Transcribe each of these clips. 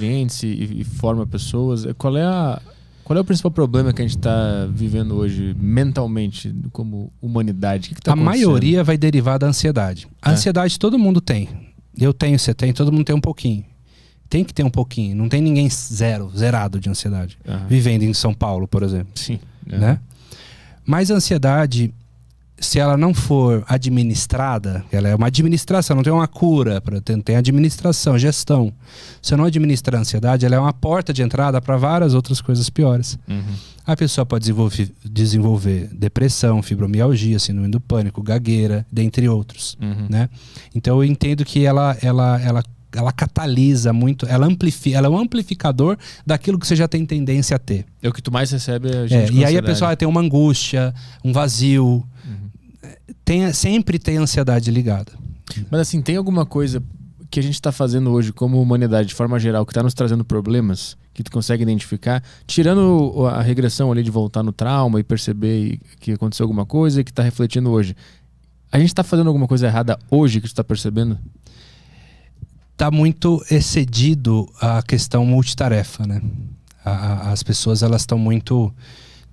clientes e forma pessoas. Qual é o principal problema que a gente está vivendo hoje mentalmente como humanidade? O que tá acontecendo? A maioria vai derivar da ansiedade. A ansiedade todo mundo tem. Eu tenho, você tem, todo mundo tem um pouquinho. Tem que ter um pouquinho. Não tem ninguém zerado de ansiedade. Vivendo em São Paulo, por exemplo. Sim. Né? Mas a ansiedade, se ela não for administrada, ela é uma administração, não tem uma cura, tem administração, gestão. Se eu não administrar a ansiedade, ela é uma porta de entrada para várias outras coisas piores. A pessoa pode desenvolver depressão, fibromialgia, síndrome do pânico, gagueira, dentre outros. Né? Então eu entendo que ela catalisa muito, ela é um amplificador daquilo que você já tem tendência a ter. É o que tu mais recebe a gente com e aí a pessoa tem uma angústia, um vazio. Sempre tem ansiedade ligada. Mas assim, tem alguma coisa que a gente está fazendo hoje como humanidade, de forma geral, que está nos trazendo problemas, que tu consegue identificar, tirando a regressão ali de voltar no trauma e perceber que aconteceu alguma coisa e que está refletindo hoje. A gente está fazendo alguma coisa errada hoje que tu está percebendo? Está muito excedido a questão multitarefa, né? As pessoas elas estão muito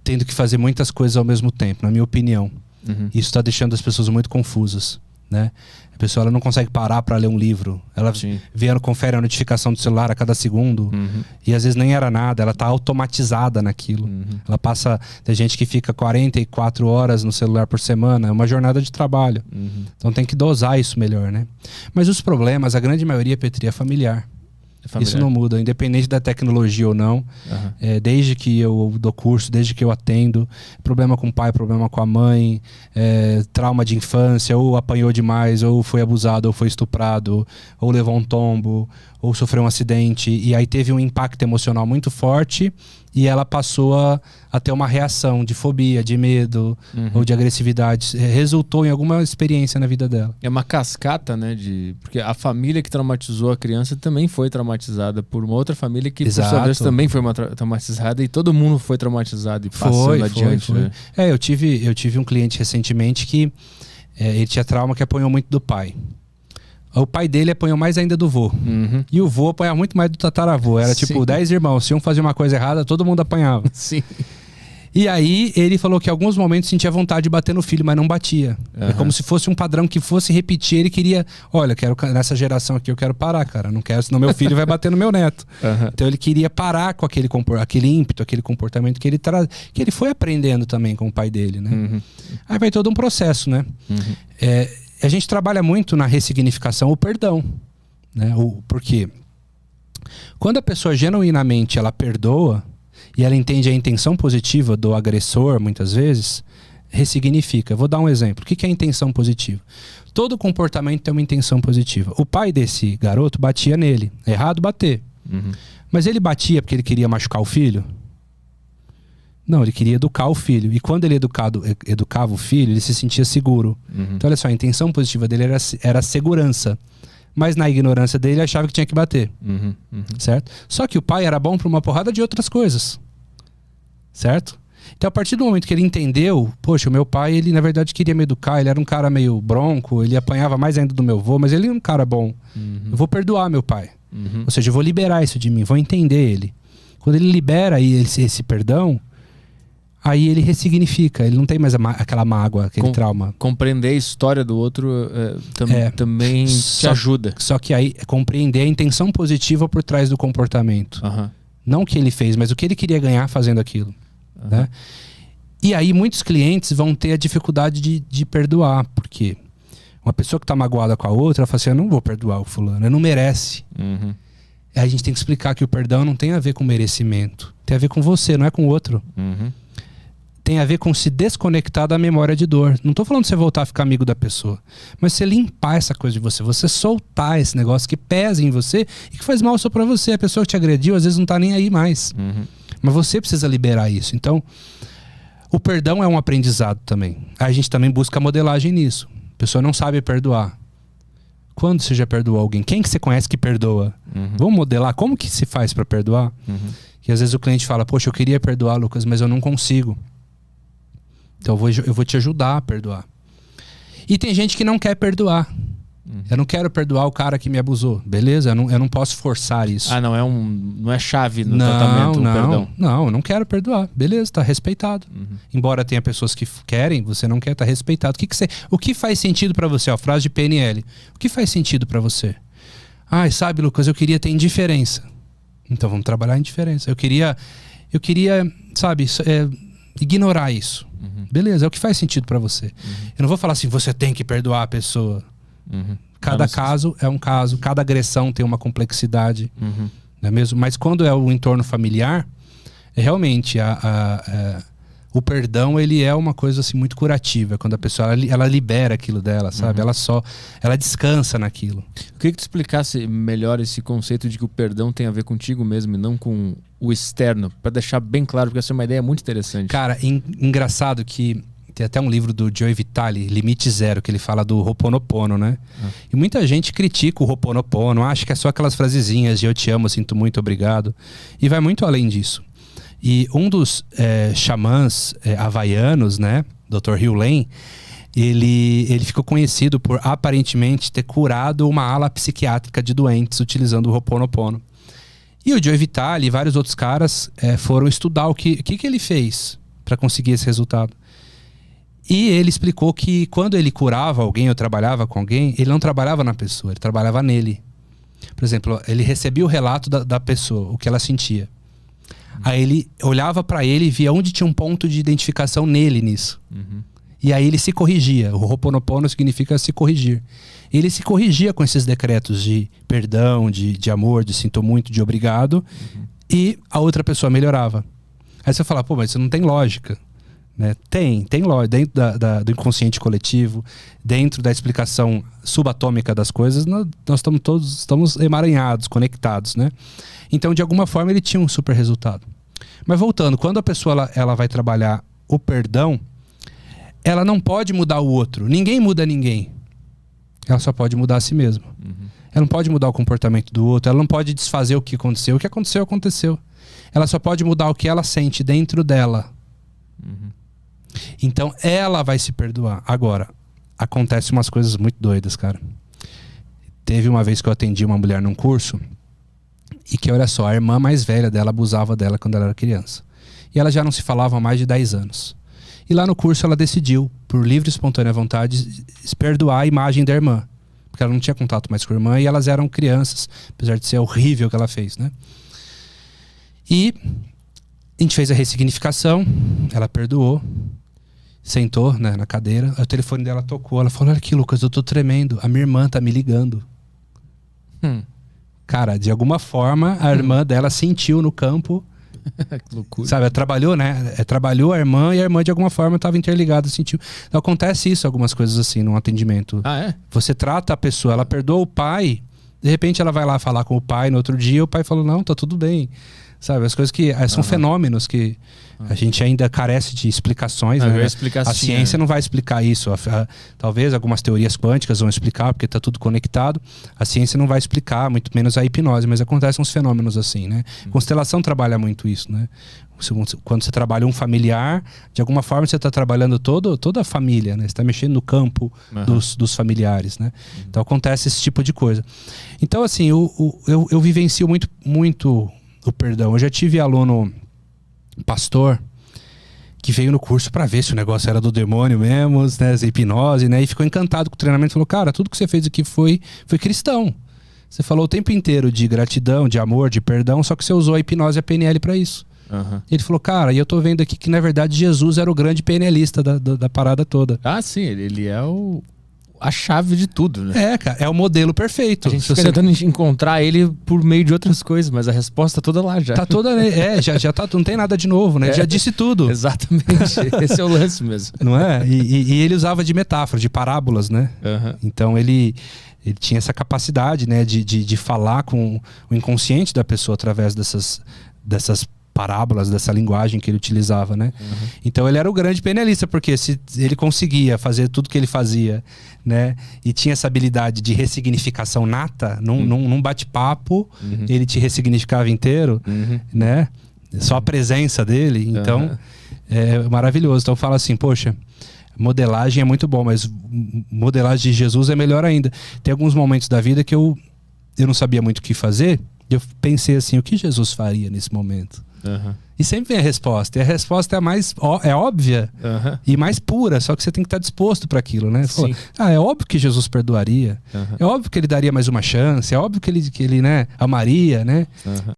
tendo que fazer muitas coisas ao mesmo tempo, na minha opinião. Isso está deixando as pessoas muito confusas, né? A pessoa ela não consegue parar para ler um livro. Ela confere a notificação do celular a cada segundo e às vezes nem era nada. Ela está automatizada naquilo. Ela passa... Tem gente que fica 44 horas no celular por semana. É uma jornada de trabalho. Então tem que dosar isso melhor, né? Mas os problemas, a grande maioria, Petri, é familiar. Isso não muda, independente da tecnologia ou não. Desde que eu dou curso, desde que eu atendo, problema com o pai, problema com a mãe, trauma de infância, ou apanhou demais, ou foi abusado, ou foi estuprado, ou levou um tombo, ou sofreu um acidente, e aí teve um impacto emocional muito forte e ela passou a ter uma reação de fobia, de medo ou de agressividade. Resultou em alguma experiência na vida dela. É uma cascata, né? Porque a família que traumatizou a criança também foi traumatizada por uma outra família que, por sua vez, também foi traumatizada, e todo mundo foi traumatizado e passando adiante. Foi. Né? Eu tive um cliente recentemente que ele tinha trauma que apanhou muito do pai. O pai dele apanhou mais ainda do vô. E o vô apanhava muito mais do tataravô. Era tipo 10 irmãos. Se um fazia uma coisa errada, todo mundo apanhava. Sim. E aí ele falou que em alguns momentos sentia vontade de bater no filho, mas não batia. É como se fosse um padrão que fosse repetir. Ele queria, olha, nessa geração aqui eu quero parar, cara. Não quero, senão meu filho vai bater no meu neto. Então ele queria parar com aquele ímpeto, aquele comportamento que ele foi aprendendo também com o pai dele, né? Aí vai todo um processo, né? A gente trabalha muito na ressignificação, o perdão, né? Porque quando a pessoa genuinamente ela perdoa e ela entende a intenção positiva do agressor, muitas vezes, ressignifica. Vou dar um exemplo. O que é a intenção positiva? Todo comportamento tem uma intenção positiva. O pai desse garoto batia nele. É errado bater. Mas ele batia porque ele queria machucar o filho? Não, ele queria educar o filho. E quando ele educava o filho, ele se sentia seguro. Então, olha só, a intenção positiva dele era a segurança. Mas na ignorância dele, ele achava que tinha que bater. Certo? Só que o pai era bom para uma porrada de outras coisas. Certo? Então, a partir do momento que ele entendeu, poxa, o meu pai, ele na verdade queria me educar, ele era um cara meio bronco, ele apanhava mais ainda do meu avô, mas ele era um cara bom. Eu vou perdoar meu pai. Ou seja, eu vou liberar isso de mim, vou entender ele. Quando ele libera esse perdão, aí ele ressignifica, ele não tem mais aquela mágoa, aquele trauma. Compreender a história do outro também te ajuda. Só que aí compreender a intenção positiva por trás do comportamento. Não o que ele fez, mas o que ele queria ganhar fazendo aquilo. Né? E aí muitos clientes vão ter a dificuldade de perdoar, porque uma pessoa que está magoada com a outra, ela fala assim, eu não vou perdoar o fulano, ele não merece. Aí a gente tem que explicar que o perdão não tem a ver com merecimento, tem a ver com você, não é com o outro. Tem a ver com se desconectar da memória de dor. Não estou falando de você voltar a ficar amigo da pessoa, mas você limpar essa coisa de você soltar esse negócio que pesa em você e que faz mal só para você. A pessoa que te agrediu às vezes não está nem aí mais. Mas você precisa liberar isso. Então, o perdão é um aprendizado também. A gente também busca modelagem nisso. A pessoa não sabe perdoar. Quando você já perdoou alguém? Quem que você conhece que perdoa? Vamos modelar como que se faz para perdoar? Que às vezes o cliente fala, poxa, eu queria perdoar, Lucas, mas eu não consigo. Então eu vou te ajudar a perdoar. E tem gente que não quer perdoar. Eu não quero perdoar o cara que me abusou. Beleza? Eu não posso forçar isso. Ah, não é chave no tratamento, o perdão. Não, eu não quero perdoar. Beleza, tá respeitado. Embora tenha pessoas que querem, você não quer, tá respeitado. O que faz sentido pra você? Ó, frase de PNL. O que faz sentido pra você? Ai, sabe, Lucas, eu queria ter indiferença. Então vamos trabalhar a indiferença. Eu queria, sabe, ignorar isso. Beleza, é o que faz sentido pra você. Eu não vou falar assim, você tem que perdoar a pessoa. Cada caso é um caso, cada agressão tem uma complexidade, não é mesmo? Mas quando é o entorno familiar, realmente o perdão, ele é uma coisa assim muito curativa, quando a pessoa ela libera aquilo dela, sabe? Ela descansa naquilo. Eu queria que tu explicasse melhor esse conceito de que o perdão tem a ver contigo mesmo e não com o externo, para deixar bem claro, porque essa é uma ideia muito interessante. Cara, engraçado que tem até um livro do Joe Vitale, Limite Zero, que ele fala do Ho'oponopono, né? E muita gente critica o Ho'oponopono, acha que é só aquelas frasezinhas de eu te amo, sinto muito, obrigado. E vai muito além disso. E um dos xamãs havaianos, né? Dr. Hugh Lane, ele ficou conhecido por aparentemente ter curado uma ala psiquiátrica de doentes utilizando o Ho'oponopono. E o Joe Vitale e vários outros caras foram estudar o que ele fez para conseguir esse resultado. E ele explicou que quando ele curava alguém ou trabalhava com alguém, ele não trabalhava na pessoa, ele trabalhava nele. Por exemplo, ele recebia o relato da pessoa, o que ela sentia. Aí ele olhava para ele e via onde tinha um ponto de identificação nele nisso. E aí ele se corrigia. O Ho'oponopono significa se corrigir. Ele se corrigia com esses decretos de perdão, de amor, de sinto muito, de obrigado. E a outra pessoa melhorava. Aí você fala, pô, mas isso não tem lógica. Né? Tem lógica. Dentro do inconsciente coletivo, dentro da explicação subatômica das coisas, nós estamos emaranhados, conectados, né? Então, de alguma forma, ele tinha um super resultado. Mas voltando, quando a pessoa ela vai trabalhar o perdão, ela não pode mudar o outro. Ninguém muda ninguém. Ela só pode mudar a si mesma. Ela não pode mudar o comportamento do outro. Ela não pode desfazer o que aconteceu. O que aconteceu, aconteceu. Ela só pode mudar o que ela sente dentro dela. Então ela vai se perdoar. Agora, acontecem umas coisas muito doidas, cara. Teve uma vez que eu atendi uma mulher num curso e que, olha só, a irmã mais velha dela abusava dela quando ela era criança. E ela já não se falava há mais de 10 anos. E lá no curso ela decidiu, por livre e espontânea vontade, perdoar a imagem da irmã. Porque ela não tinha contato mais com a irmã e elas eram crianças, apesar de ser horrível o que ela fez, né? E a gente fez a ressignificação, ela perdoou, sentou, né, na cadeira, o telefone dela tocou, ela falou, olha aqui, Lucas, eu tô tremendo, a minha irmã tá me ligando. Cara, de alguma forma, a irmã dela sentiu no campo. Que loucura. Sabe, ela trabalhou, né? Trabalhou a irmã e a irmã de alguma forma estava interligada, sentiu. Então acontece isso, algumas coisas assim, num atendimento. Ah, é? Você trata a pessoa, ela perdoa o pai, de repente ela vai lá falar com o pai no outro dia, o pai falou, não, tá tudo bem. Sabe, as coisas que são fenômenos que a gente ainda carece de explicações, né? A ciência não vai explicar isso. Talvez algumas teorias quânticas vão explicar, porque está tudo conectado. A ciência não vai explicar, muito menos a hipnose, mas acontecem uns fenômenos assim, né? Constelação trabalha muito isso, né? Quando você trabalha um familiar, de alguma forma você está trabalhando toda a família, né? Você está mexendo no campo dos familiares, né? Então acontece esse tipo de coisa. Então, assim, eu vivencio muito o perdão. Eu já tive aluno pastor que veio no curso para ver se o negócio era do demônio mesmo, né, hipnose, né, e ficou encantado com o treinamento. Falou, cara, tudo que você fez aqui foi cristão. Você falou o tempo inteiro de gratidão, de amor, de perdão, só que você usou a hipnose e a PNL para isso. Ele falou, cara, e eu tô vendo aqui que na verdade Jesus era o grande PNLista da parada toda. Ah, sim, ele é a chave de tudo, né? É, cara, é o modelo perfeito. A gente fica tentando encontrar ele por meio de outras coisas, mas a resposta tá toda lá já. Tá toda, já tá, não tem nada de novo, né? Já disse tudo. Exatamente, esse é o lance mesmo. Não é? E ele usava de metáfora, de parábolas, né? Então ele tinha essa capacidade, né, de falar com o inconsciente da pessoa através dessas parábolas, dessa linguagem que ele utilizava, né? Então ele era o grande penalista, porque se ele conseguia fazer tudo que ele fazia, né, e tinha essa habilidade de ressignificação nata, num bate-papo, ele te ressignificava inteiro, né? Só a presença dele, então é maravilhoso. Então fala assim, poxa, Modelagem é muito bom, mas modelagem de Jesus é melhor ainda. Tem alguns momentos da vida que eu não sabia muito o que fazer, e eu pensei assim, o que Jesus faria nesse momento? E sempre vem a resposta, e a resposta é a mais óbvia e mais pura, só que você tem que estar disposto para aquilo, né? Fala, é óbvio que Jesus perdoaria, é óbvio que ele daria mais uma chance, é óbvio que ele né, amaria, né?